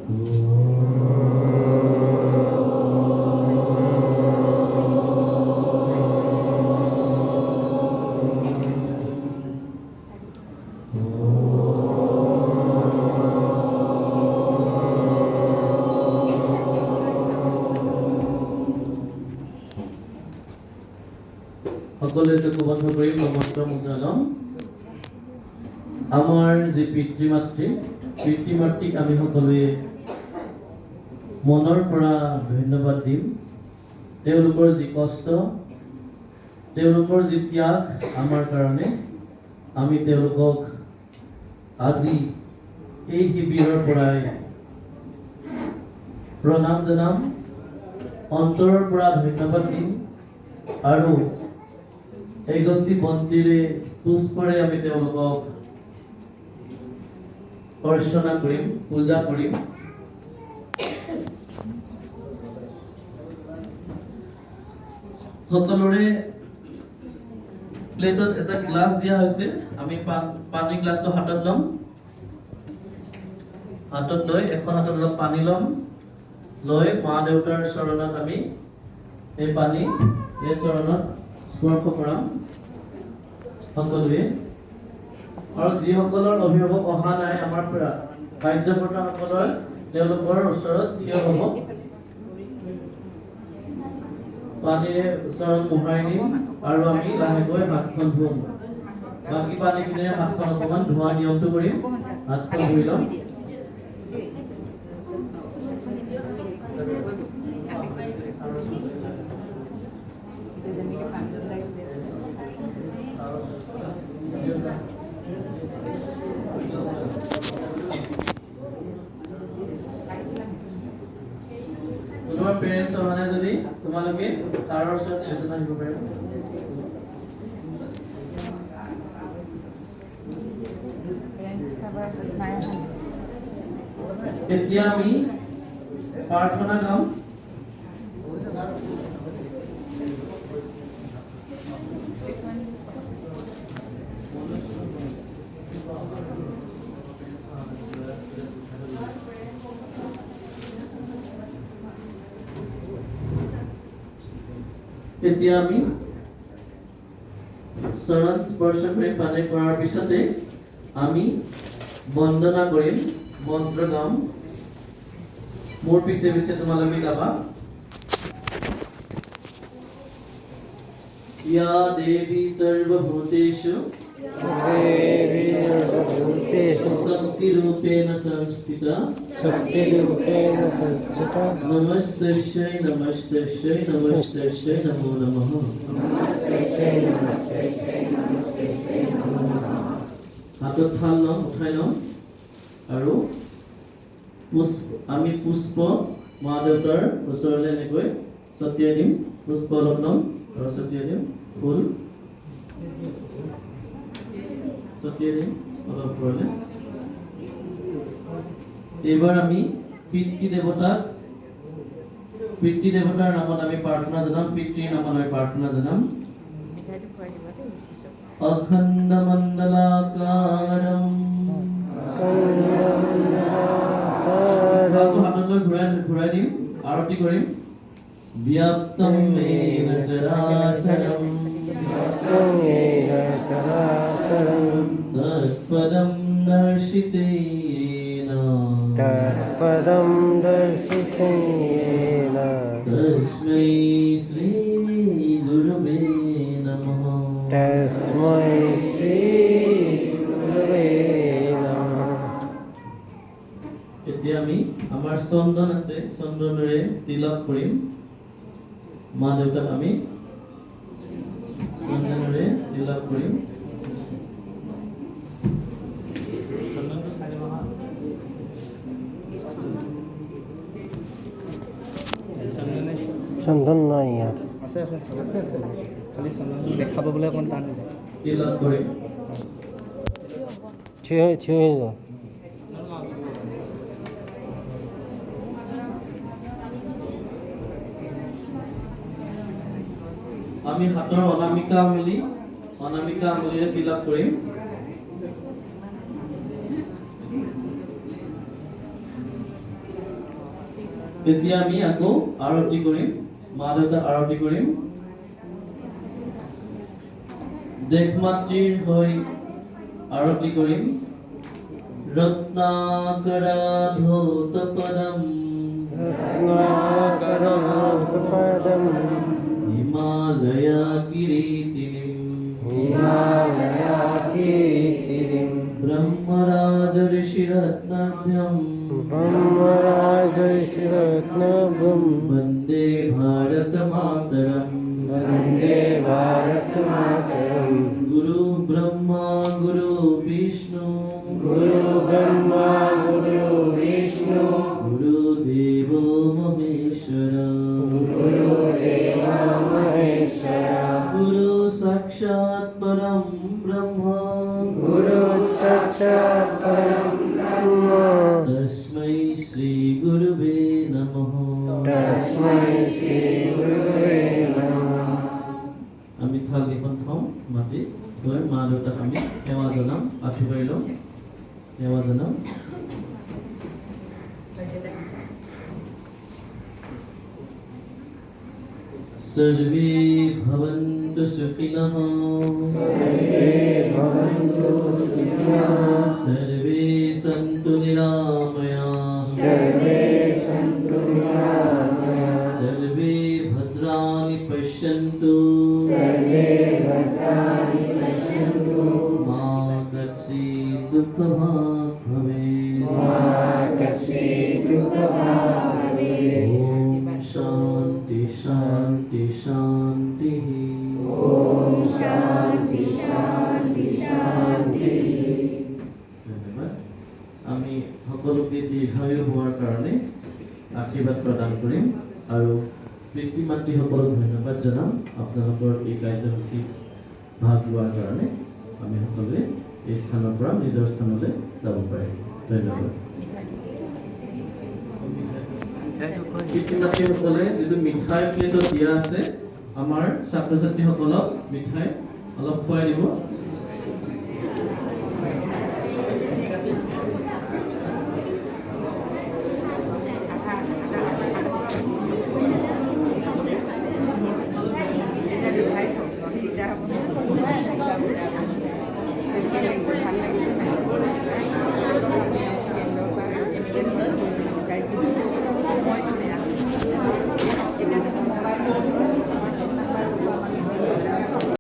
সকলেৰ চকু বন্ধ কৰি নমস্কাৰ মুদ্ৰালম। আমাৰ যে পিতৃ মাতৃক আমি সকলোৱে মনৰ পৰা ধন্যবাদ দিম। তেওঁলোকৰ যি কষ্ট, তেওঁলোকৰ যি ত্যাগ আমাৰ কাৰণে, আমি তেওঁলোকক আজি এই শিবিৰৰ পৰাই প্ৰণাম জনাম, অন্তৰৰ পৰা ধন্যবাদ দিম আৰু এগছি বন্তিৰে পুষ্পৰে আমি তেওঁলোকক অৰ্চনা কৰিম, পূজা কৰিম। সকলোৰে প্লেটত এটা গ্লাছ দিয়া হৈছে। আমি পানী গ্লাছটো হাতত ল'ম, হাতত লৈ এখন হাতত অলপ পানী ল'ম, লৈ মা দেউতাৰ চৰণত আমি এই পানী এই চৰণত স্পৰ্শ কৰাম সকলোৱে। আৰু যিসকলৰ অভিভাৱক অহা নাই আমাৰ পৰা কাৰ্যকৰ্তাসকলৰ, তেওঁলোকৰ ওচৰত থিয় হ'ব, পানীৰে চৰণ মোহাৰি দিম আৰু আমি লাহেকৈ হাতখন ধুম। বাকী পানীখিনিৰে হাতখন অকণমান ধোৱা নিয়মটো কৰিম। হাতখন ধুই ল'ম। তোমাৰ পেৰেণ্টছ অহা নাই যদি তোমালোকে ছাৰৰ ওচৰত এজন আহিব পাৰিবা। এতিয়া আমি প্ৰাৰ্থনা গাম। এতিয়া আমি চৰণ স্পৰ্শ কৰি পানী কৰাৰ পিছতে আমি বন্দনা কৰিম, মন্ত্ৰ গাম। মোৰ পিছে পিছে তোমালোকে গাবা। या देवी सर्वभूतेषु शक्तिरूपेण संस्थिता नमस्तस्यै नमस्तस्यै नमस्तस्यै नमो नमः। हातত থাল লম, উঠাই লম আৰু আমি পুষ্প মা দেউতাৰ ওচৰলৈ এনেকৈ ছটিয়াই দিম। পুষ্প অলপ ল'ম আৰু ছটিয়াই দিম। ফুল ছটিয়াই দিম অলপ ওপৰলৈ। এইবাৰ আমি পিতৃ দেৱতাৰ নামত আমি প্ৰাৰ্থনা জনাম। পিতৃৰ নামত আমি প্ৰাৰ্থনা জনাম। অখণ্ড মণ্ডলাকাৰম হাতলৈ ঘূৰাই দিম, আৰতি কৰিম। व्याप्तं येन चराचरं तत्पदं दर्शितेन तस्मै श्री गुरुवे नमः। এতিয়া আমি আমাৰ চন্দন আছে, চন্দনেৰে তিলক কৰিম। মা দেউতাক আমি চন্দনেৰে তিলক কৰিম। চন্দন নাই ইয়াত। আছে খালি চন্দনটো দেখা পাবলৈ অকণ টান। তিলক কৰিম। থিয় হৈ যাওঁ। আমি হাতৰ অনামিকা আঙুলিৰে তিলক কৰিম। এতিয়া আমি আকৌ আৰতি কৰিম মা দেউতাক আৰতি কৰিম দেশ মাতৃৰ হৈ আৰতি কৰিম ৰত্নাকৰাধৌতপদম रत्नाकरातपदं হিমালয়া কিৰীটিনিম हिमालयाकीर्तिं ब्रह्मराज ऋषिरत्नाभ्यं ब्रह्मराजैश्रत्नभं वन्दे भारत मातरम् वन्दे भारतमातरं गुरु ब्रह्मा गुरु विष्णु गुरु ब्रह्मा गुरु विष्णु गुरुदेवो महेश्वर गुरुदेव महेश्वर गुरु साक्षात् परं ब्रह्म गुरु साक्षात् परं ब्रह्म तस्मै श्री गुरुवे नमः तस्मै श्री गुरुवे नमः আমি থালকেইখন থওঁ মাটিত লৈ মা দেউতাক আমি সেৱা জনাম আশীৰ্বাদ লওঁ সেৱা জনাম सर्वे भवन्तु सुखिनः सर्वे भवन्तु सुखिनः सर्वे सन्तु निरामयाः सर्वे सन्तु निरामयाः सर्वे भद्राणि पश्यन्तु सर्वे भद्राणि पश्यन्तु मा कश्चित् दुःखभाग् भवेत् मा कश्चित् दुःखभाग् भवेत् ॐ शान्ति शान्ति शान्तिः ॐ शान्ति शान्ति शान्तिः ধন্যবাদ আমি সকলোকে দীৰ্ঘায়ু হোৱাৰ কাৰণে আশীৰ্বাদ প্ৰদান কৰিম আৰু পিতৃ মাতৃসকলক ধন্যবাদ জনাম আপোনালোকৰ এই কাৰ্যসূচীত ভাগ লোৱাৰ কাৰণে আমি সকলোৱে এই স্থানৰ পৰা নিজৰ স্থানলৈ যাব পাৰিম ধন্যবাদ পিতৃ মাতৃসকলে যিটো মিঠাই প্লেটত দিয়া আছে আমাৰ ছাত্ৰ ছাত্ৰীসকলক মিঠাই অলপ খুৱাই দিব ভাল লাগিছে